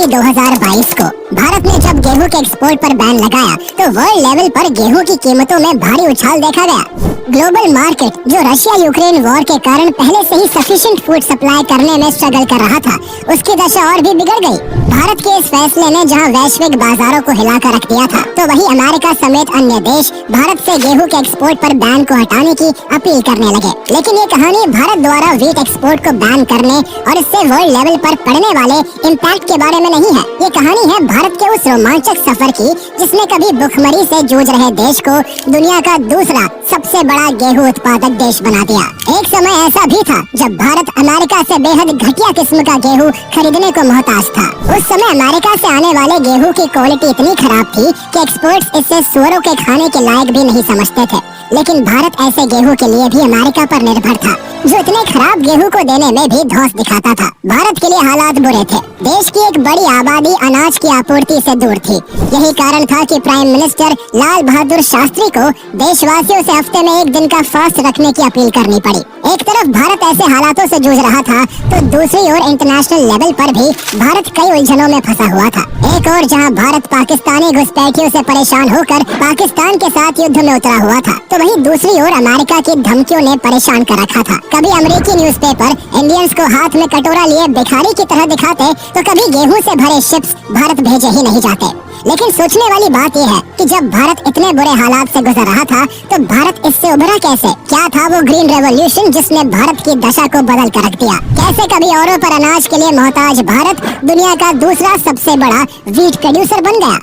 जनवरी 2022 को भारत ने जब गेहूं के एक्सपोर्ट पर बैन लगाया तो वर्ल्ड लेवल पर गेहूं की कीमतों में भारी उछाल देखा गया। ग्लोबल मार्केट जो रशिया यूक्रेन वॉर के कारण पहले से ही सफिशिएंट फूड सप्लाई करने में स्ट्रगल कर रहा था, उसकी दशा और भी बिगड़ गई। भारत के इस फैसले ने जहां वैश्विक बाजारों को हिलाकर रख दिया था, तो वहीं अमेरिका समेत अन्य देश भारत से गेहूं के एक्सपोर्ट पर बैन को हटाने की अपील करने लगे। लेकिन ये कहानी भारत द्वारा व्हीट एक्सपोर्ट को बैन करने और इससे वर्ल्ड लेवल पर पड़ने वाले इम्पैक्ट के बारे में नहीं है। ये कहानी है भारत के उस रोमांचक सफर की जिसने कभी भुखमरी से जूझ रहे देश को दुनिया का दूसरा सबसे बड़ा गेहूं उत्पादक देश बना दिया। एक समय ऐसा भी था जब भारत अमेरिका से बेहद घटिया किस्म का गेहूं खरीदने को मोहताज था। उस समय अमेरिका से आने वाले गेहूं की क्वालिटी इतनी खराब थी कि एक्सपर्ट्स इसे सुअरों के खाने के लायक भी नहीं समझते थे। लेकिन भारत ऐसे गेहूं के लिए भी अमेरिका पर निर्भर था, जो इतने खराब गेहूं को देने में भी धौंस दिखाता था। भारत के लिए हालात बुरे थे। देश की एक बड़ी आबादी अनाज की आपूर्ति से दूर थी। यही कारण था कि प्राइम मिनिस्टर लाल बहादुर शास्त्री को देशवासियों से हफ्ते में एक दिन का फास्ट रखने की अपील करनी पड़ी। एक तरफ भारत ऐसे हालातों से जूझ रहा था, तो दूसरी ओर इंटरनेशनल लेवल पर भी भारत कई उलझनों में फंसा हुआ था। एक और जहां भारत पाकिस्तानी घुसपैठियों से परेशान होकर पाकिस्तान के साथ युद्ध में उतरा हुआ था, तो वहीं दूसरी ओर अमेरिका की धमकियों ने परेशान कर रखा था। कभी अमेरिकी न्यूज़पेपर इंडियंस को हाथ में कटोरा लिए भिखारी की तरह दिखाते, तो कभी गेहूं से भरे शिप्स भारत भेजे ही नहीं जाते। लेकिन सोचने वाली बात यह है कि जब भारत इतने बुरे हालात से गुजर रहा था, तो भारत इससे उभरा कैसे? क्या था वो ग्रीन रेवोल्यूशन जिसने भारत की दशा को बदल कर रख दिया? कैसे कभी औरों पर अनाज के लिए मोहताज भारत दुनिया का दूसरा सबसे बड़ा व्हीट प्रोड्यूसर बन गया?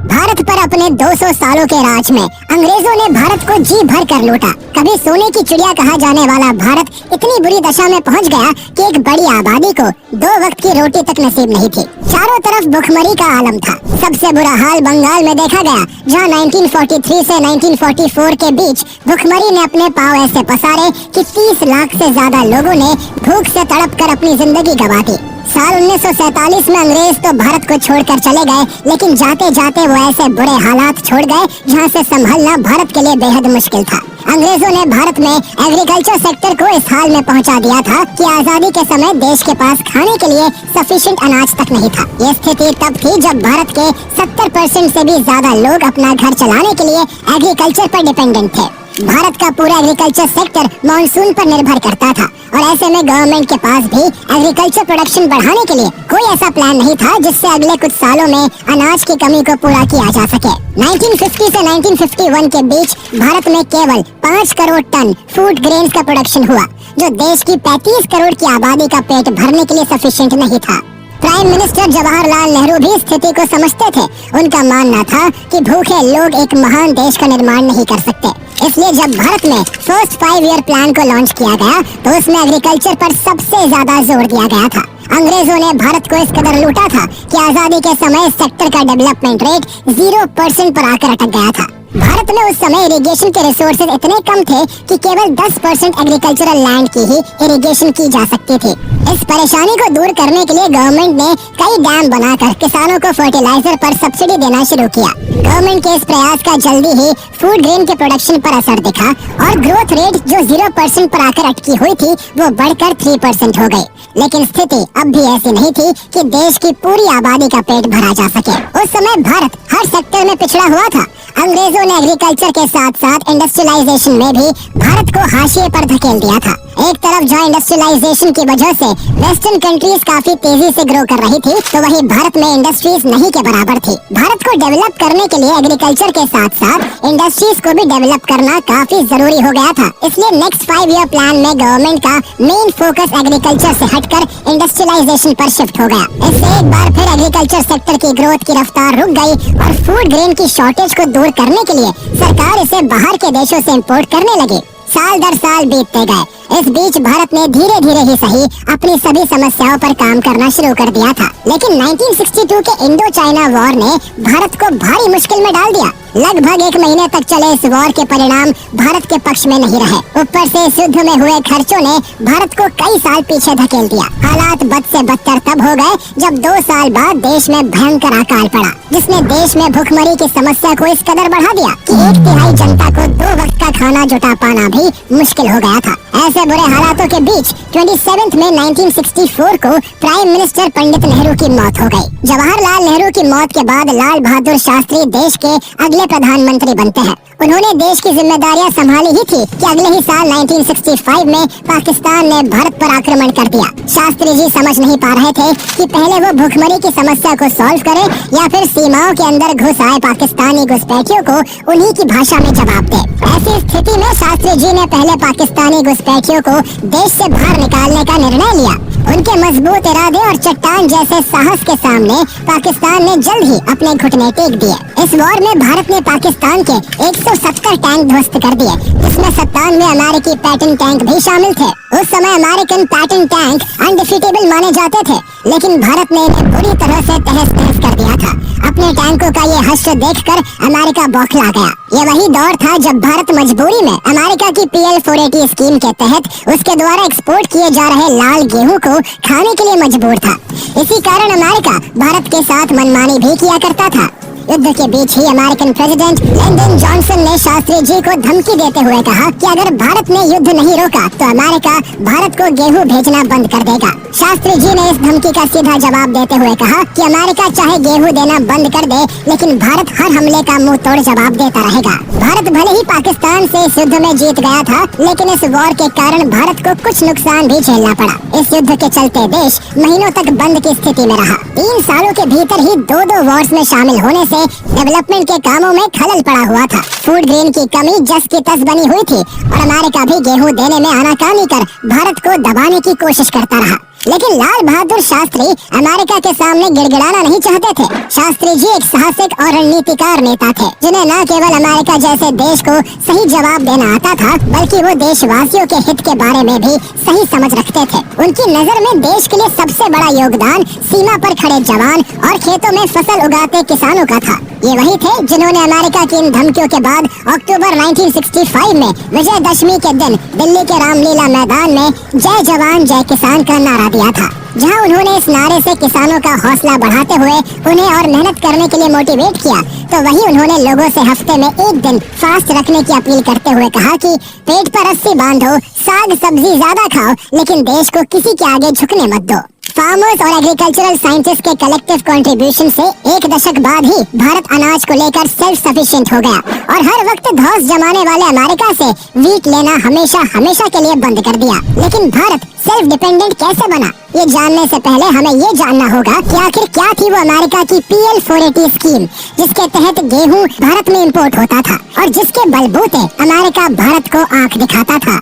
भारत पर अपने 200 सालों के राज में अंग्रेजों ने भारत को जी भर कर लूटा। कभी सोने की चिड़िया कहा जाने वाला भारत इतनी बुरी दशा में पहुंच गया कि एक बड़ी आबादी को 2 वक्त की रोटी तक नसीब नहीं थी। चारों तरफ भुखमरी का आलम था। सबसे बुरा हाल बंगाल में देखा गया, जहां 1943 से 1944 के बीच भुखमरी ने अपने पांव ऐसे पसारे कि 30 लाख से ज्यादा लोगों ने भूख से तड़प कर अपनी जिंदगी गंवा दी। साल 1947 में अंग्रेज तो भारत को छोड़कर चले गए, लेकिन जाते जाते वो ऐसे बुरे हालात छोड़ गए जहां से संभलना भारत के लिए बेहद मुश्किल था। अंग्रेजों ने भारत में एग्रीकल्चर सेक्टर को इस हाल में पहुंचा दिया था कि आजादी के समय देश के पास खाने के लिए सफिशिएंट अनाज तक नहीं था। ये स्थिति तब थी जब भारत के 70% से भी ज्यादा लोग अपना घर चलाने के लिए एग्रीकल्चर पर डिपेंडेंट थे। भारत का पूरा एग्रीकल्चर सेक्टर मानसून पर निर्भर करता था, और ऐसे में गवर्नमेंट के पास भी एग्रीकल्चर प्रोडक्शन बढ़ाने के लिए कोई ऐसा प्लान नहीं था जिससे अगले कुछ सालों में अनाज की कमी को पूरा किया जा सके। 1950 से 1951 के बीच भारत में केवल 5 करोड़ टन फूड ग्रेन्स का प्रोडक्शन हुआ, जो देश की 35 करोड़ की आबादी का पेट भरने के लिए सफिशिएंट नहीं था। प्राइम मिनिस्टर जवाहरलाल नेहरू भी स्थिति को समझते थे। उनका मानना था कि भूखे लोग एक महान देश का निर्माण नहीं कर सकते। इसलिए जब भारत में फर्स्ट 5 ईयर प्लान को लॉन्च किया गया, तो उसमें एग्रीकल्चर पर सबसे ज्यादा जोर दिया गया था। अंग्रेजों ने भारत को इस कदर लूटा था कि आजादी के समय इस सेक्टर का डेवलपमेंट रेट 0% पर आकर अटक गया था। भारत में उस समय इरिगेशन के रिसोर्सेज इतने कम थे कि केवल 10% एग्रीकल्चरल लैंड की ही इरिगेशन की जा सकती थी। इस परेशानी को दूर करने के लिए गवर्नमेंट ने कई डैम बनाकर किसानों को फर्टिलाइजर पर सब्सिडी देना शुरू किया। गवर्नमेंट के इस प्रयास का जल्दी ही फूड ग्रेन के प्रोडक्शन पर असर दिखा, और ग्रोथ रेट जो 0% पर आकर अटकी हुई थी, वो बढ़कर 3% हो गई। लेकिन स्थिति अब भी ऐसी नहीं थी कि देश की पूरी आबादी का पेट भरा जा सके। उस समय भारत हर सेक्टर में पिछड़ा हुआ था। अंग्रेजों ने एग्रीकल्चर के साथ साथ इंडस्ट्रियलाइजेशन में भी भारत को हाशिए पर धकेल दिया था। एक तरफ जहां इंडस्ट्रियलाइजेशन की वजह से वेस्टर्न कंट्रीज काफी तेजी से ग्रो कर रही थी, तो वहीं भारत में इंडस्ट्रीज नहीं के बराबर थी। भारत को डेवलप करने के लिए एग्रीकल्चर के साथ साथ इंडस्ट्रीज को भी डेवलप करना काफी जरूरी हो गया था। इसलिए नेक्स्ट 5 ईयर प्लान में गवर्नमेंट का मेन फोकस एग्रीकल्चर से हटकर इंडस्ट्रियलाइजेशन पर शिफ्ट हो गया। इससे एक बार फिर एग्रीकल्चर सेक्टर की ग्रोथ की रफ्तार रुक गई, और फूड ग्रेन की शॉर्टेज को दूर करने के लिए सरकार इसे बाहर के देशों से इंपोर्ट करने लगी। साल दर साल बीतते गए। इस बीच भारत ने धीरे धीरे ही सही अपनी सभी समस्याओं पर काम करना शुरू कर दिया था। लेकिन 1962 के इंडो चाइना वॉर ने भारत को भारी मुश्किल में डाल दिया। लगभग 1 महीने तक चले इस वॉर के परिणाम भारत के पक्ष में नहीं रहे। ऊपर से इस युद्ध में हुए खर्चों ने भारत को कई साल पीछे धकेल दिया। हालात बद से बदतर तब हो गए जब 2 साल बाद देश में भयंकर अकाल पड़ा, जिसने देश में भुखमरी की समस्या को इस कदर बढ़ा दिया कि 1/3 जनता को 2 वक्त का खाना जुटा पाना भी मुश्किल हो गया था। ऐसे ऐसे बुरे हालातों के बीच 27 मई 1964 को प्राइम मिनिस्टर पंडित नेहरू की मौत हो गई। जवाहरलाल नेहरू की मौत के बाद लाल बहादुर शास्त्री देश के अगले प्रधानमंत्री बनते हैं। उन्होंने देश की जिम्मेदारियां संभाली ही थी कि अगले ही साल 1965 में पाकिस्तान ने भारत पर आक्रमण कर दिया। शास्त्री जी समझ नहीं पा रहे थे कि पहले वो भूखमरी की समस्या को सॉल्व करें या फिर सीमाओं के अंदर घुस आए पाकिस्तानी घुसपैठियों को उन्हीं की भाषा में जवाब दे। ऐसी स्थिति में शास्त्री जी ने पहले पाकिस्तानी घुसपैठियों को देश से बाहर निकालने का निर्णय लिया। उनके मजबूत इरादे और चट्टान जैसे साहस के सामने पाकिस्तान ने जल्द ही अपने घुटने टेक दिए। इस वॉर में भारत ने पाकिस्तान के 170 टैंक ध्वस्त कर दिए, जिसमें 97 अमेरिकी पैटर्न टैंक भी शामिल थे। उस समय अमेरिकन पैटर्न टैंक अनडिफीटेबल माने जाते थे, लेकिन भारत ने इन्हें बुरी तरह से तहस नहस कर दिया था। अपने टैंकों का ये हश्र देखकर अमेरिका बौखला गया। ये वही दौर था जब भारत मजबूरी में अमेरिका की PL-480 स्कीम के तहत उसके द्वारा एक्सपोर्ट किए जा रहे लाल गेहूं को खाने के लिए मजबूर था। इसी कारण अमेरिका भारत के साथ मनमानी भी किया करता था। युद्ध के बीच ही अमेरिकन प्रेसिडेंट लिंडन जॉनसन ने शास्त्री जी को धमकी देते हुए कहा कि अगर भारत ने युद्ध नहीं रोका तो अमेरिका भारत को गेहूं भेजना बंद कर देगा। शास्त्री जी ने इस धमकी का सीधा जवाब देते हुए कहा कि अमेरिका चाहे गेहूं देना बंद कर दे, लेकिन भारत हर हमले का मुंह तोड़ जवाब देता रहेगा। भारत भले ही पाकिस्तान से इस युद्ध में जीत गया था, लेकिन इस वॉर के कारण भारत को कुछ नुकसान भी झेलना पड़ा। इस युद्ध के चलते देश महीनों तक बंद की स्थिति में रहा। 3 सालों के भीतर ही 2 वॉर्स में शामिल होने से डेवलपमेंट के कामों में खलल पड़ा हुआ था। फूड ग्रेन की कमी जस की तस बनी हुई थी और अमेरिका भी गेहूं देने में आनाकानी कर भारत को दबाने की कोशिश करता रहा। लेकिन लाल बहादुर शास्त्री अमेरिका के सामने गिड़गिड़ाना नहीं चाहते थे। शास्त्री जी एक साहसिक और रणनीतिकार नेता थे, जिन्हें न केवल अमेरिका जैसे देश को सही जवाब देना आता था, बल्कि वो देशवासियों के हित के बारे में भी सही समझ रखते थे। उनकी नजर में देश के लिए सबसे बड़ा योगदान सीमा पर खड़े जवान और खेतों में फसल उगाते किसानों का था। ये वही थे जिन्होंने अमेरिका की इन धमकियों के बाद अक्टूबर 1965 में विजयदशमी के दिन दिल्ली के रामलीला मैदान में जय जवान जय किसान का नारा दिया था। जहां उन्होंने इस नारे से किसानों का हौसला बढ़ाते हुए उन्हें और मेहनत करने के लिए मोटिवेट किया, तो वहीं उन्होंने लोगों से हफ्ते में 1 दिन फास्ट रखने की अपील करते हुए कहा कि पेट पर रस्सी बांधो, साग सब्जी ज्यादा खाओ, लेकिन देश को किसी के आगे झुकने मत दो। फार्मर्स और एग्रीकल्चरल साइंटिस्ट के कलेक्टिव कंट्रीब्यूशन से 1 दशक बाद ही भारत अनाज को लेकर सेल्फ सफिशिएंट हो गया और हर वक्त धौंस जमाने वाले अमेरिका से वीट लेना हमेशा के लिए बंद कर दिया। लेकिन भारत सेल्फ डिपेंडेंट कैसे बना? ये जानने से पहले हमें ये जानना होगा कि आखिर क्या थी वो अमेरिका की PL-480 स्कीम, जिसके तहत गेहूं भारत में इंपोर्ट होता था और जिसके बलबूते अमेरिका भारत को आंख दिखाता था।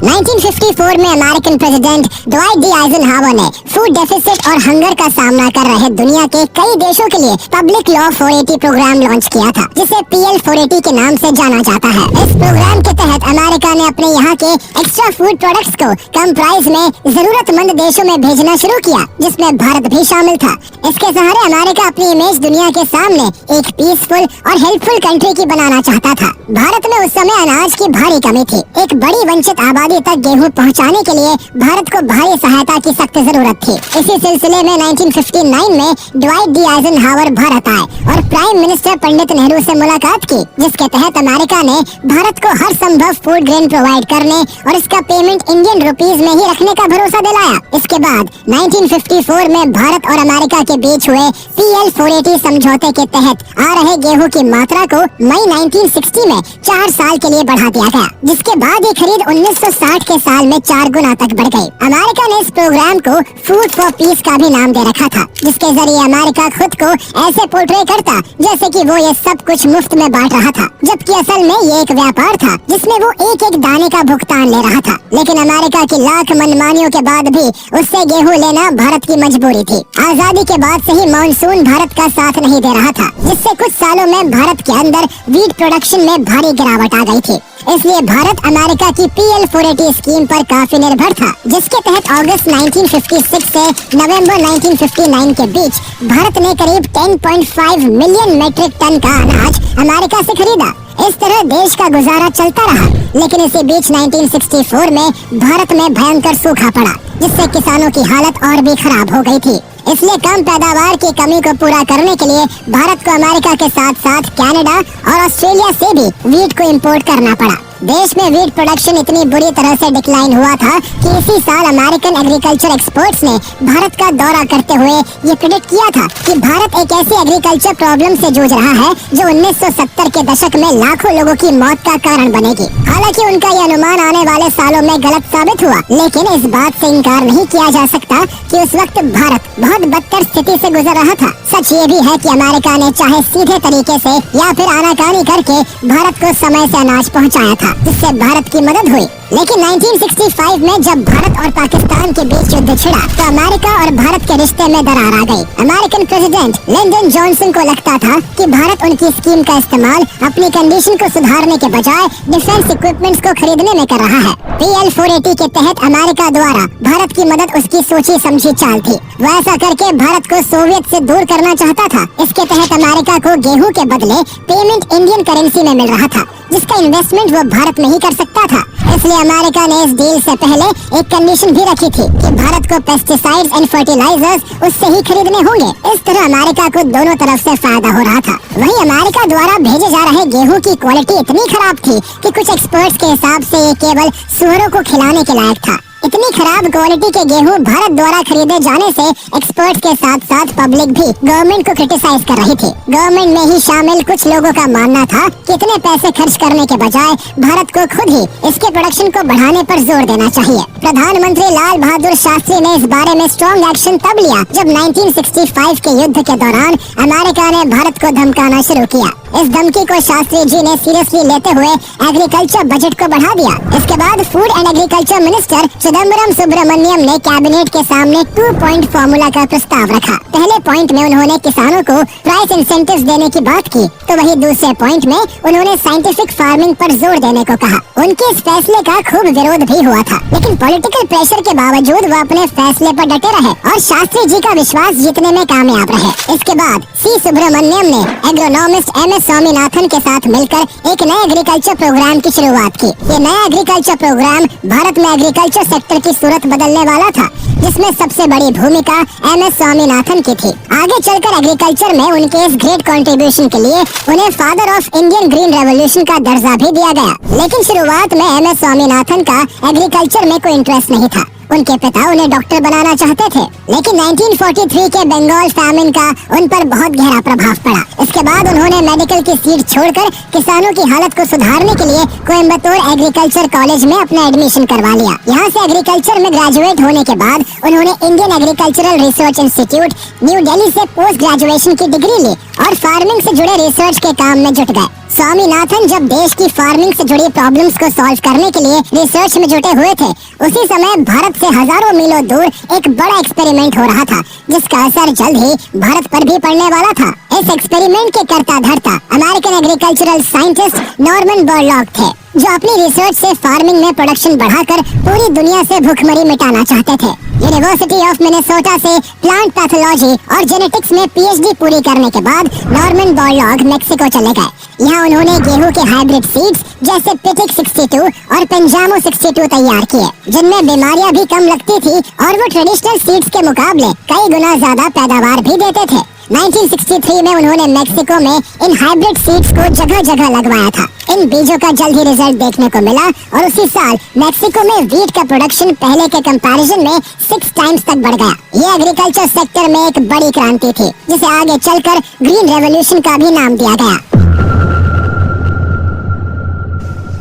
1954 में American president Dwight D Eisenhower ने फूड डेफिसिट और हंगर का सामना कर रहे दुनिया के कई देशों के लिए पब्लिक लॉ 480 प्रोग्राम लॉन्च किया था, जिसे PL-480 के नाम से जाना जाता है। इस प्रोग्राम के तहत अमेरिका ने अपने यहाँ के एक्स्ट्रा फूड प्रोडक्ट्स को कम प्राइस में जरूरतमंद देशों में भेजना शुरू किया, जिसमें भारत भी शामिल था। इसके सहारे अमेरिका अपनी इमेज दुनिया के सामने एक पीसफुल और हेल्पफुल कंट्री की बनाना चाहता था। भारत में उस समय अनाज की भारी कमी थी। एक बड़ी वंचित आबादी तक गेहूं पहुंचाने के लिए भारत को भारी सहायता की सख्त जरूरत थी। इसी सिलसिले में 1959 में ड्वाइट डी आइजनहावर भारत आए और प्राइम मिनिस्टर पंडित नेहरू से मुलाकात की, जिसके तहत अमेरिका ने भारत को हर संभव फूड ग्रेन प्रोवाइड करने और इसका पेमेंट इंडियन रुपीस में ही रखने का भरोसा दिलाया। इसके बाद 1954 में भारत और अमेरिका के बीच हुए PL-480 समझौते के तहत आ रहे गेहूं की मात्रा को मई 1960 में 4 साल के लिए बढ़ा दिया गया, जिसके बाद ये खरीद 1960 के साल में 4 गुना तक बढ़ गई। अमेरिका ने इस प्रोग्राम को फूड फॉर पीस का भी नाम दे रखा था, जिसके जरिए अमेरिका खुद को ऐसे पोर्ट्रे करता जैसे कि वो ये सब कुछ मुफ्त में बांट रहा था, जबकि असल में ये एक व्यापार था जिसमें वो एक दाने का भुगतान ले रहा था। लेकिन अमेरिका की लाख मनमानियों के बाद भी उससे गेहूं लेना भारत की मजबूरी थी। आजादी के बाद से ही मानसून भारत का साथ नहीं दे रहा था, जिससे कुछ सालों में भारत के अंदर वीट प्रोडक्शन में भारी गिरावट आ गई थी। इसलिए भारत अमेरिका की PL-480 स्कीम पर काफी निर्भर था, जिसके तहत अगस्त 1956 से नवंबर 1959 के बीच भारत ने करीब 10.5 मिलियन मीट्रिक टन का अनाज अमेरिका से खरीदा। इस तरह देश का गुजारा चलता रहा। लेकिन इसी बीच 1964 में भारत में भयंकर सूखा पड़ा, जिससे किसानों की हालत और भी खराब हो गई थी। इसलिए कम पैदावार की कमी को पूरा करने के लिए भारत को अमेरिका के साथ साथ कनाडा और ऑस्ट्रेलिया से भी वीट को इंपोर्ट करना पड़ा। देश में वीट प्रोडक्शन इतनी बुरी तरह से डिक्लाइन हुआ था कि इसी साल अमेरिकन एग्रीकल्चर एक्सपर्ट्स ने भारत का दौरा करते हुए ये प्रेडिक्ट किया था कि भारत एक ऐसी एग्रीकल्चर प्रॉब्लम से जूझ रहा है जो 1970 के दशक में लाखों लोगों की मौत का कारण बनेगी। हालांकि उनका यह अनुमान आने वाले सालों में गलत साबित हुआ, लेकिन इस बात से इनकार नहीं किया जा सकता कि उस वक्त भारत बहुत बदतर स्थिति से गुजर रहा था। सच ये भी है कि अमेरिका ने चाहे सीधे तरीके से या फिर आनाकानी करके भारत को समय से अनाज पहुंचाया था, जिससे भारत की मदद हुई। लेकिन 1965 में जब भारत और पाकिस्तान के बीच युद्ध छिड़ा तो अमेरिका और भारत के रिश्ते में दरार आ गई। अमेरिकन प्रेसिडेंट लिंडन जॉनसन को लगता था कि भारत उनकी स्कीम का इस्तेमाल अपनी कंडीशन को सुधारने के बजाय डिफेंस इक्विपमेंट्स को खरीदने में कर रहा है। PL-480 के तहत अमेरिका द्वारा भारत की मदद उसकी सोची समझी चाल थी। वो ऐसा करके भारत को सोवियत से दूर करना चाहता था। इसके तहत अमेरिका को गेहूं के बदले पेमेंट इंडियन करेंसी में मिल रहा था, जिसका इन्वेस्टमेंट वो भारत में ही कर सकता था। इसलिए अमेरिका ने इस डील से पहले एक कंडीशन भी रखी थी कि भारत को पेस्टिसाइड्स एंड फर्टिलाइजर्स उससे ही खरीदने होंगे। इस तरह अमेरिका को दोनों तरफ से फायदा हो रहा था। वहीं अमेरिका द्वारा भेजे जा रहे गेहूं की क्वालिटी इतनी खराब थी कि कुछ एक्सपर्ट्स के हिसाब से ये केवल सुअरों को खिलाने के लायक था। इतनी खराब क्वालिटी के गेहूं भारत द्वारा खरीदे जाने से एक्सपर्ट्स के साथ साथ पब्लिक भी गवर्नमेंट को क्रिटिसाइज कर रही थी। गवर्नमेंट में ही शामिल कुछ लोगों का मानना था कि इतने पैसे खर्च करने के बजाय भारत को खुद ही इसके प्रोडक्शन को बढ़ाने पर जोर देना चाहिए। प्रधानमंत्री लाल बहादुर शास्त्री ने इस बारे में स्ट्रॉन्ग एक्शन तब लिया जब 1965 के युद्ध के दौरान अमेरिका ने भारत को धमकाना शुरू किया। इस धमकी को शास्त्री जी ने सीरियसली लेते हुए एग्रीकल्चर बजट को बढ़ा दिया। इसके बाद food and agriculture minister Chidambaram Subramaniam ने कैबिनेट के सामने 2 पॉइंट फॉर्मूला का प्रस्ताव रखा। पहले पॉइंट में उन्होंने किसानों को प्राइस इंसेंटिव्स देने की बात की, तो वही दूसरे पॉइंट में उन्होंने साइंटिफिक फार्मिंग पर जोर देने को कहा। उनके इस फैसले का खूब विरोध भी हुआ था, लेकिन पॉलिटिकल प्रेशर के बावजूद वो अपने फैसले पर डटे रहे और शास्त्री जी का विश्वास जीतने में कामयाब रहे। इसके बाद सी सुब्रमण्यम ने एग्रोनॉमिस्ट MS स्वामीनाथन के साथ मिलकर एक नए एग्रीकल्चर प्रोग्राम की शुरुआत की। ये नया एग्रीकल्चर प्रोग्राम भारत में एग्रीकल्चर सेक्टर की सूरत बदलने वाला था, जिसमें सबसे बड़ी भूमिका MS स्वामीनाथन की थी। आगे चलकर एग्रीकल्चर में उनके इस ग्रेट कंट्रीब्यूशन के लिए उन्हें father of Indian green revolution का दर्जा भी दिया गया। लेकिन शुरुआत में MS स्वामीनाथन का एग्रीकल्चर में कोई इंटरेस्ट नहीं था। उनके पिता उन्हें डॉक्टर बनाना चाहते थे, लेकिन 1943 के बंगाल फैमिन का उन पर बहुत गहरा प्रभाव पड़ा। इसके बाद उन्होंने मेडिकल की सीट छोड़कर किसानों की हालत को सुधारने के लिए कोयम्बतूर एग्रीकल्चर कॉलेज में अपना एडमिशन करवा लिया। यहाँ से एग्रीकल्चर में ग्रेजुएट होने के बाद उन्होंने Indian agricultural research institute new Delhi से पोस्ट ग्रेजुएशन की डिग्री ली और फार्मिंग से जुड़े रिसर्च के काम में जुट गए। स्वामीनाथन जब देश की फार्मिंग से जुड़ी प्रॉब्लम्स को सॉल्व करने के लिए रिसर्च में जुटे हुए थे, उसी समय भारत से हजारों मीलों दूर एक बड़ा एक्सपेरिमेंट हो रहा था, जिसका असर जल्द ही भारत पर भी पड़ने वाला था। इस एक्सपेरिमेंट के कर्ता धर्ता American agricultural scientist Norman Borlaug थे, जो अपनी रिसर्च से फार्मिंग में प्रोडक्शन बढ़ाकर पूरी दुनिया से भूखमरी मिटाना चाहते थे। यूनिवर्सिटी ऑफ मिनेसोटा से प्लांट पैथोलॉजी और जेनेटिक्स में PhD पूरी करने के बाद नॉर्मन बोरलॉग मेक्सिको चले गए। यहाँ उन्होंने गेहूं के हाइब्रिड सीड्स जैसे पिटिक 62 और पेंजामो 62 तैयार किए, जिनमें बीमारियां भी कम लगती थी और वो ट्रेडिशनल सीड्स के मुकाबले कई गुना ज्यादा पैदावार भी देते थे। 1963 में उन्होंने मेक्सिको में इन हाइब्रिड सीड्स को जगह जगह लगवाया था। इन बीजों का जल्द ही रिजल्ट देखने को मिला और उसी साल मेक्सिको में वीट का प्रोडक्शन पहले के कंपैरिजन में 6 टाइम्स तक बढ़ गया। ये एग्रीकल्चर सेक्टर में एक बड़ी क्रांति थी, जिसे आगे चलकर ग्रीन रेवोल्यूशन का भी नाम दिया गया।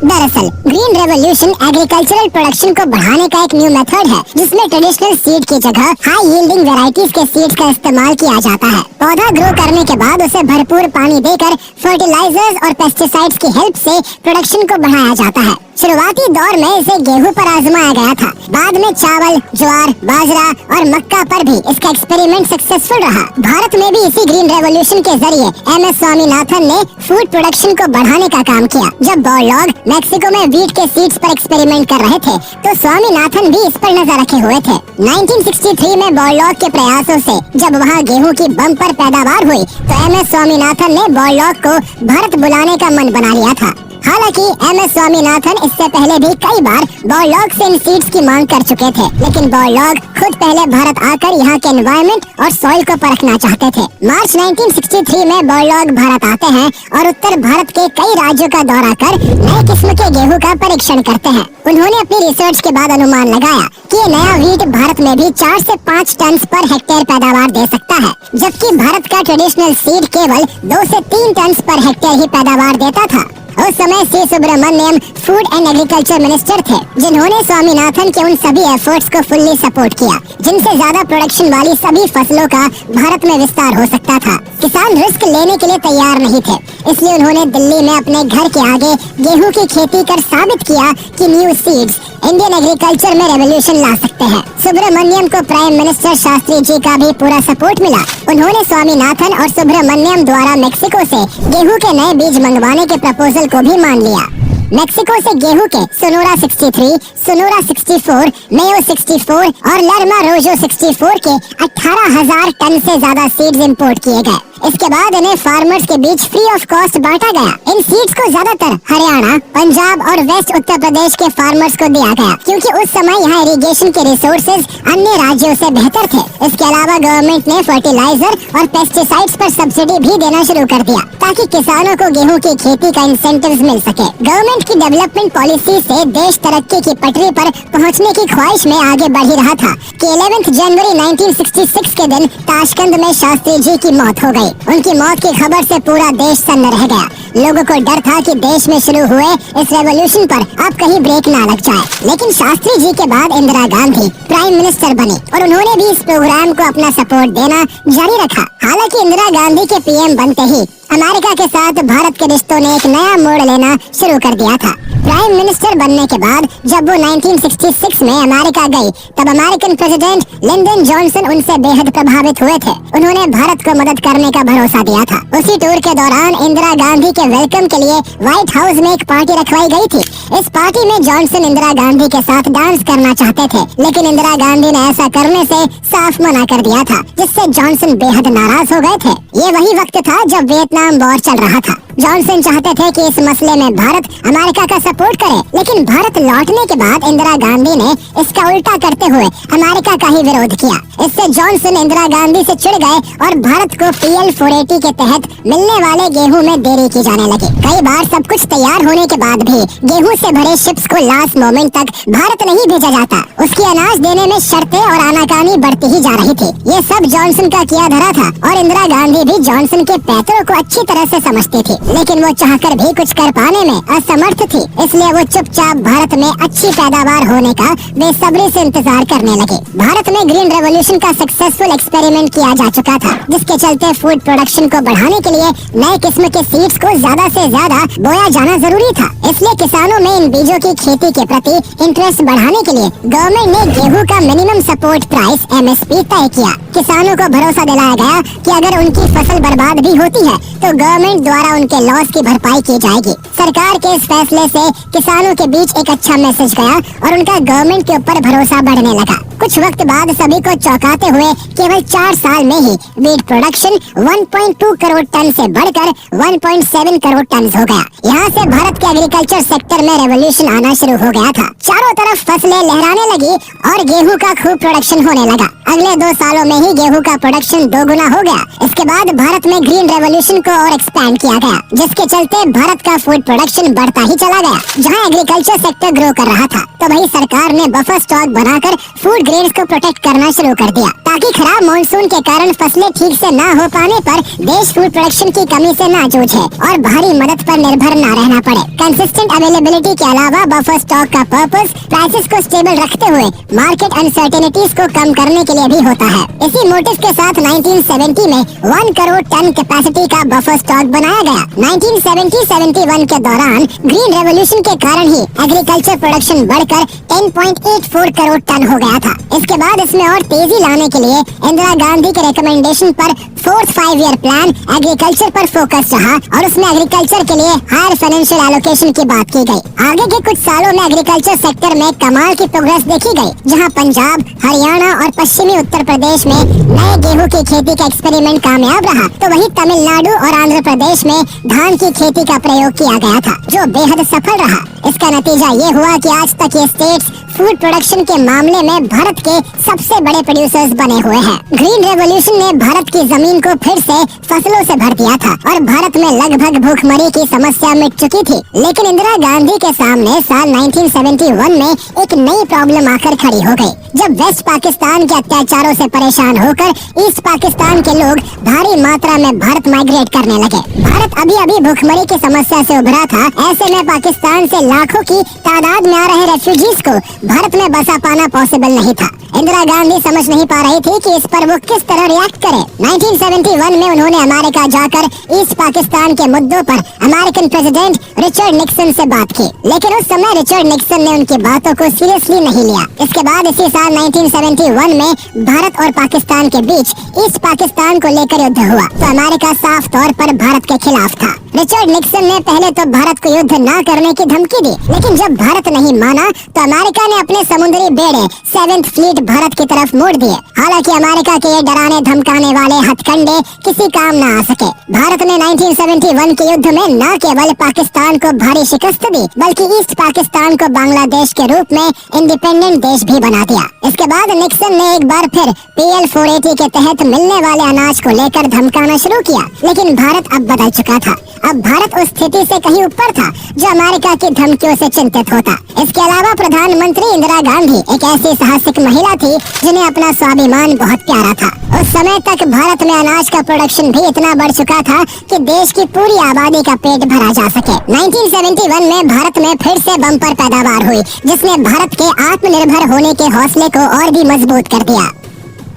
दरअसल ग्रीन रेवोल्यूशन एग्रीकल्चरल प्रोडक्शन को बढ़ाने का एक न्यू मेथड है, जिसमें ट्रेडिशनल सीड की जगह हाई यील्डिंग वैरायटीज के सीड्स का इस्तेमाल किया जाता है। पौधा ग्रो करने के बाद उसे भरपूर पानी देकर फर्टिलाइजर्स और पेस्टिसाइड्स की हेल्प से प्रोडक्शन को बढ़ाया जाता है। शुरुआती दौर में इसे गेहूं पर आजमाया गया था, बाद में चावल, ज्वार, बाजरा और मक्का पर भी इसका एक्सपेरिमेंट सक्सेसफुल रहा। भारत में भी इसी ग्रीन रेवोल्यूशन के जरिए MS स्वामीनाथन ने फूड प्रोडक्शन को बढ़ाने का काम किया। जब बोरलॉग मैक्सिको में वीट के सीड्स पर एक्सपेरिमेंट कर रहे थे, तो स्वामीनाथन भी इस पर नजर रखे हुए थे। 1963 में बोरलॉग के प्रयासों से जब वहाँ गेहूं की बम्पर पैदावार हुई, तो MS स्वामीनाथन ने बोरलॉग को भारत बुलाने का मन बना लिया था। हालांकि एमएस स्वामीनाथन इससे पहले भी कई बार बॉरलॉग से इन सीड्स की मांग कर चुके थे, लेकिन बॉरलॉग खुद पहले भारत आकर यहाँ के एनवायरनमेंट और सॉइल को परखना चाहते थे। मार्च 1963 में बॉरलॉग भारत आते हैं और उत्तर भारत के कई राज्यों का दौरा कर नए किस्म के गेहूं का परीक्षण करते हैं। उन्होंने अपनी रिसर्च के बाद अनुमान लगाया कि ये नया वीट भारत में भी 4 से 5 टन पर हेक्टेयर पैदावार दे सकता है, जबकि भारत का ट्रेडिशनल सीड केवल 2 से 3 टन पर हेक्टेयर ही पैदावार देता था। उस समय C Subramaniam food and agriculture minister थे, जिन्होंने स्वामीनाथन के उन सभी एफर्ट्स को फुल्ली सपोर्ट किया जिनसे ज्यादा प्रोडक्शन वाली सभी फसलों का भारत में विस्तार हो सकता था। किसान रिस्क लेने के लिए तैयार नहीं थे, इसलिए उन्होंने दिल्ली में अपने घर के आगे गेहूं की खेती कर साबित किया कि न्यू सीड्स इंडियन एग्रीकल्चर में रेवोल्यूशन ला सकते हैं। सुब्रमण्यम को प्राइम मिनिस्टर शास्त्री जी का भी पूरा सपोर्ट मिला। उन्होंने स्वामीनाथन और सुब्रमण्यम द्वारा मेक्सिको से गेहूं के नए बीज मंगवाने के प्रपोजल को भी मान लिया। मेक्सिको से गेहूं के सोनोरा 63, सोनोरा 64, मेयो 64 और लर्मा रोजो 64 के 18,000 टन से ज्यादा सीड्स इंपोर्ट किए गए। इसके बाद इन्हें फार्मर्स के बीच फ्री ऑफ कॉस्ट बांटा गया। इन सीड्स को ज्यादातर हरियाणा, पंजाब और वेस्ट उत्तर प्रदेश के फार्मर्स को दिया गया, क्योंकि उस समय यहाँ इरिगेशन के रिसोर्सेज अन्य राज्यों से बेहतर थे। इसके अलावा गवर्नमेंट ने फर्टिलाइजर और पेस्टिसाइड्स पर सब्सिडी भी देना शुरू कर दिया, ताकि किसानों को गेहूं की खेती का इंसेंटिव्स मिल सके। गवर्नमेंट की डेवलपमेंट पॉलिसी से देश तरक्की की पटरी पर पहुंचने की ख्वाहिश में आगे बढ़ ही रहा था कि 11 जनवरी 1966 के दिन ताशकंद में शास्त्री जी की मौत हो गई। उनकी मौत की खबर से पूरा देश सन्न रह गया। लोगों को डर था कि देश में शुरू हुए इस रेवोल्यूशन पर अब कहीं ब्रेक ना लग जाए, लेकिन शास्त्री जी के बाद इंदिरा गांधी प्राइम मिनिस्टर बनी और उन्होंने भी इस प्रोग्राम को अपना सपोर्ट देना जारी रखा। हालांकि इंदिरा गांधी के पीएम बनते ही अमेरिका के साथ भारत के रिश्तों ने एक नया मोड़ लेना शुरू कर दिया था। प्राइम मिनिस्टर बनने के बाद जब वो 1966 में अमेरिका गई, तब अमेरिकन प्रेसिडेंट लिंडन जॉनसन उनसे बेहद प्रभावित हुए थे। उन्होंने भारत को मदद करने का भरोसा दिया था। उसी टूर के दौरान इंदिरा गांधी के वेलकम के लिए व्हाइट हाउस में एक पार्टी रखवाई गई थी। इस पार्टी में जॉनसन इंदिरा गांधी के साथ डांस करना चाहते थे, लेकिन इंदिरा गांधी ने ऐसा करने से साफ मना कर दिया था, जिससे जॉनसन बेहद नाराज हो गए थे। ये वही वक्त था जब वियतनाम वॉर चल रहा था। जॉनसन चाहते थे कि इस मसले में भारत अमेरिका का सपोर्ट करे, लेकिन भारत लौटने के बाद इंदिरा गांधी ने इसका उल्टा करते हुए अमेरिका का ही विरोध किया। इससे जॉनसन इंदिरा गांधी से चिढ़ गए और भारत को PL 480 के तहत मिलने वाले गेहूं में देरी की जाने लगी। कई बार सब कुछ तैयार होने के बाद भी गेहूं से भरे शिप्स को लास्ट मोमेंट तक भारत नहीं भेजा जाता। उसकी अनाज देने में शर्तें और आनाकानी बढ़ती ही जा रही थी। ये सब जॉनसन का किया धरा था और इंदिरा गांधी भी जॉनसन के पैतरों को अच्छी तरह से समझती थी, लेकिन वो चाहकर भी कुछ कर पाने में असमर्थ थी। इसलिए वो चुपचाप भारत में अच्छी पैदावार होने का बेसब्री से इंतजार करने लगे। भारत में ग्रीन रेवोल्यूशन का सक्सेसफुल एक्सपेरिमेंट किया जा चुका था, जिसके चलते फूड प्रोडक्शन को बढ़ाने के लिए नए किस्म के सीड्स को ज्यादा से ज्यादा बोया जाना जरूरी था। इसलिए किसानों में इन बीजों की खेती के प्रति इंटरेस्ट बढ़ाने के लिए गवर्नमेंट ने गेहूं का मिनिमम सपोर्ट प्राइस MSP तय किया। किसानों को भरोसा दिलाया गया कि अगर उनकी फसल बर्बाद भी होती है तो गवर्नमेंट द्वारा उनके लॉस की भरपाई की जाएगी। सरकार के इस फैसले से किसानों के बीच एक अच्छा मैसेज गया और उनका गवर्नमेंट के ऊपर भरोसा बढ़ने लगा। कुछ वक्त बाद सभी को चौंकाते हुए केवल 4 साल में ही वीट प्रोडक्शन 1.2 करोड़ टन से बढ़कर 1.7 करोड़ टन हो गया। यहाँ से भारत के एग्रीकल्चर सेक्टर में रेवोल्यूशन आना शुरू हो गया था। चारों तरफ फसलें लहराने लगी और गेहूं का खूब प्रोडक्शन होने लगा। अगले 2 सालों में ही गेहूं का प्रोडक्शन 2 गुना हो गया। इसके बाद भारत में ग्रीन रेवोल्यूशन को और एक्सपैंड किया गया, जिसके चलते भारत का फूड प्रोडक्शन बढ़ता ही चला गया। जहाँ एग्रीकल्चर सेक्टर ग्रो कर रहा था, तो वही सरकार ने बफर स्टॉक बनाकर फूड ग्रेन्स को प्रोटेक्ट करना शुरू कर दिया, ताकि खराब मॉनसून के कारण फसलें ठीक से ना हो पाने पर देश फूड प्रोडक्शन की कमी से ना जूझे और बाहरी मदद पर निर्भर ना रहना पड़े। कंसिस्टेंट अवेलेबिलिटी के अलावा बफर स्टॉक का पर्पस प्राइसेस को स्टेबल रखते हुए मार्केट अनसर्टेनिटीज को कम करने के लिए भी होता है। इसी मोटिव के साथ 1970 में 1 करोड़ टन कैपेसिटी का बफर स्टॉक बनाया गया। 1970-71 के दौरान ग्रीन रेवोल्यूशन के कारण ही एग्रीकल्चर प्रोडक्शन बढ़कर 10.84 करोड़ टन हो गया था। इसके बाद इसमें और तेजी लाने के लिए इंदिरा गांधी के रिकमेंडेशन पर फोर्थ 5 ईयर प्लान एग्रीकल्चर पर फोकस रहा और उसमें एग्रीकल्चर के लिए हायर फाइनेंशियल एलोकेशन की बात की गई। आगे के कुछ सालों में एग्रीकल्चर सेक्टर में कमाल की प्रोग्रेस देखी गई, जहां पंजाब, हरियाणा और पश्चिमी उत्तर प्रदेश में नए गेहूं की खेती का एक्सपेरिमेंट कामयाब रहा, तो वहीं तमिलनाडु और आंध्र प्रदेश में धान की खेती का प्रयोग किया गया था, जो बेहद सफल रहा। इसका नतीजा ये हुआ कि आज तक ये स्टेट्स फूड प्रोडक्शन के मामले में भारत के सबसे बड़े प्रोड्यूसर्स बने हुए हैं। ग्रीन रेवोल्यूशन ने भारत की जमीन को फिर से फसलों से भर दिया था और भारत में लगभग भूखमरी की समस्या मिट चुकी थी। लेकिन इंदिरा गांधी के सामने साल 1971 में एक नई प्रॉब्लम आकर खड़ी हो गई, जब वेस्ट पाकिस्तान के अत्याचारों से परेशान होकर ईस्ट पाकिस्तान के लोग भारी मात्रा में भारत माइग्रेट करने लगे। भारत अभी अभी भूखमरी की समस्या से उभरा था। ऐसे में पाकिस्तान से लाखों की तादाद में आ रहे रेफ्यूजीज को भारत में बसा पाना पॉसिबल नहीं था। इंदिरा गांधी समझ नहीं पा रही थी कि इस पर वो किस तरह रिएक्ट करे। 1971 में उन्होंने अमेरिका जाकर ईस्ट पाकिस्तान के मुद्दों पर अमेरिकन प्रेसिडेंट रिचर्ड निक्सन से बात की, लेकिन उस समय रिचर्ड निक्सन ने उनकी बातों को सीरियसली नहीं लिया। इसके बाद इसी साल 1971 में भारत और पाकिस्तान के बीच ईस्ट पाकिस्तान को लेकर युद्ध हुआ, तो अमेरिका साफ तौर पर भारत के खिलाफ था। रिचर्ड निक्सन ने पहले तो भारत को युद्ध न करने की धमकी दी, लेकिन जब भारत नहीं माना तो अमेरिका ने अपने समुद्री बेड़े 7th फ्लीट भारत की तरफ मोड़ दिए। हालांकि अमेरिका के ये डराने धमकाने वाले हथकंडे किसी काम न आ सके। भारत ने 1971 के युद्ध में न केवल पाकिस्तान को भारी शिकस्त दी, बल्कि ईस्ट पाकिस्तान को बांग्लादेश के रूप में इंडिपेंडेंट देश भी बना दिया। इसके बाद निक्सन ने एक बार फिर PL 480 के तहत मिलने वाले अनाज को लेकर धमकाना शुरू किया, लेकिन भारत अब बदल चुका था। अब भारत उस स्थिति से कहीं ऊपर था जो अमेरिका की धमकियों से चिंतित होता। इसके अलावा प्रधानमंत्री इंदिरा गांधी एक ऐसी साहसिक महिला थी जिन्हें अपना स्वाभिमान बहुत प्यारा था। उस समय तक भारत में अनाज का प्रोडक्शन भी इतना बढ़ चुका था कि देश की पूरी आबादी का पेट भरा जा सके। 1971 में भारत में फिर से बम्पर पैदावार हुई, जिसने भारत के आत्मनिर्भर होने के हौसले को और भी मजबूत कर दिया।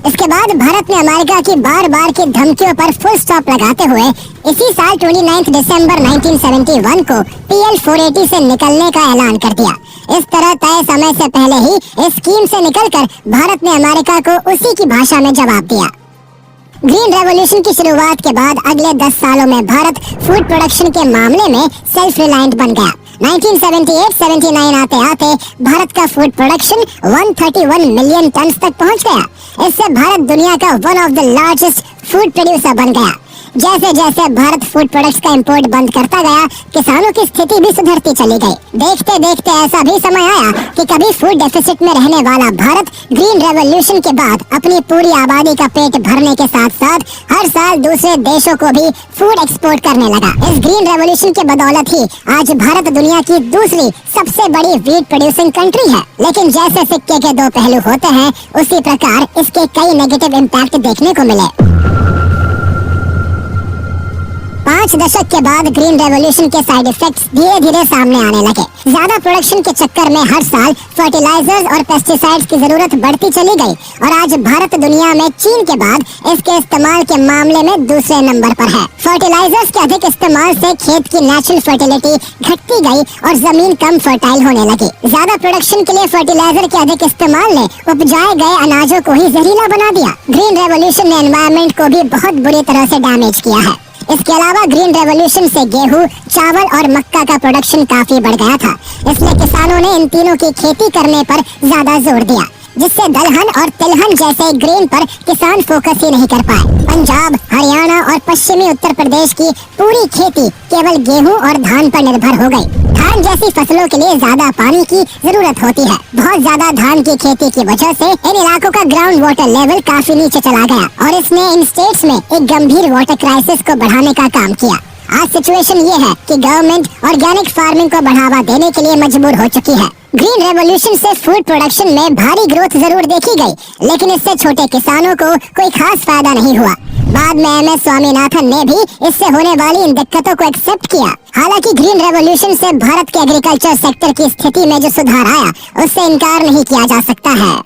इसके बाद भारत ने अमेरिका की बार बार की धमकियों पर फुल स्टॉप लगाते हुए इसी साल 29 दिसंबर 1971 को PL 480 से निकलने का ऐलान कर दिया। इस तरह तय समय से पहले ही इस स्कीम से निकलकर भारत ने अमेरिका को उसी की भाषा में जवाब दिया। ग्रीन रेवोल्यूशन की शुरुआत के बाद अगले 10 सालों में भारत फूड प्रोडक्शन के मामले में सेल्फ रिलायंट बन गया। 1978-79 आते आते भारत का फूड प्रोडक्शन 131 मिलियन टन तक पहुंच गया। इससे भारत दुनिया का one of the largest food producer बन गया। जैसे जैसे भारत फूड प्रोडक्ट्स का इंपोर्ट बंद करता गया, किसानों की स्थिति भी सुधरती चली गई। देखते देखते ऐसा भी समय आया कि कभी फूड डेफिसिट में रहने वाला भारत ग्रीन रेवोल्यूशन के बाद अपनी पूरी आबादी का पेट भरने के साथ साथ हर साल दूसरे देशों को भी फूड एक्सपोर्ट करने लगा। इस ग्रीन रेवोल्यूशन के बदौलत ही आज भारत दुनिया की दूसरी सबसे बड़ी व्हीट प्रोड्यूसिंग कंट्री है। लेकिन जैसे सिक्के के दो पहलू होते हैं, उसी प्रकार इसके कई नेगेटिव इम्पैक्ट देखने को मिले। 5 दशक के बाद ग्रीन रेवोल्यूशन के साइड इफेक्ट्स धीरे धीरे सामने आने लगे। ज्यादा प्रोडक्शन के चक्कर में हर साल फर्टिलाइजर्स और पेस्टिसाइड्स की जरूरत बढ़ती चली गई और आज भारत दुनिया में चीन के बाद इसके इस्तेमाल के मामले में दूसरे नंबर पर है। फर्टिलाइजर्स के अधिक इस्तेमाल से खेत की नेचुरल फर्टिलिटी घटती गई और जमीन कम फर्टाइल होने लगी। ज्यादा प्रोडक्शन के लिए फर्टिलाइजर के अधिक इस्तेमाल ने उपजाए गए अनाजों को ही जहरीला बना दिया। ग्रीन रेवोल्यूशन ने एनवायरनमेंट को भी बहुत बुरी तरह से डैमेज किया है। इसके अलावा ग्रीन रेवोल्यूशन से गेहूं, चावल और मक्का का प्रोडक्शन काफी बढ़ गया था, इसलिए किसानों ने इन तीनों की खेती करने पर ज्यादा जोर दिया, जिससे दलहन और तिलहन जैसे ग्रेन पर किसान फोकस ही नहीं कर पाए। पंजाब, हरियाणा और पश्चिमी उत्तर प्रदेश की पूरी खेती केवल गेहूं और धान पर निर्भर हो गई। धान जैसी फसलों के लिए ज्यादा पानी की जरूरत होती है। बहुत ज्यादा धान की खेती की वजह से इन इलाकों का ग्राउंड वाटर लेवल काफी नीचे चला गया और इसने इन स्टेट्स में एक गंभीर वाटर क्राइसिस को बढ़ाने का काम किया। आज सिचुएशन ये है कि गवर्नमेंट ऑर्गेनिक फार्मिंग को बढ़ावा देने के लिए मजबूर हो चुकी है। ग्रीन रेवोल्यूशन से फूड प्रोडक्शन में भारी ग्रोथ जरूर देखी गई, लेकिन इससे छोटे किसानों को कोई खास फायदा नहीं हुआ। बाद में MS स्वामीनाथन ने भी इससे होने वाली इन दिक्कतों को एक्सेप्ट किया। हालांकि ग्रीन रेवोल्यूशन से भारत के एग्रीकल्चर सेक्टर की स्थिति में जो सुधार आया, उससे इनकार नहीं किया जा सकता है।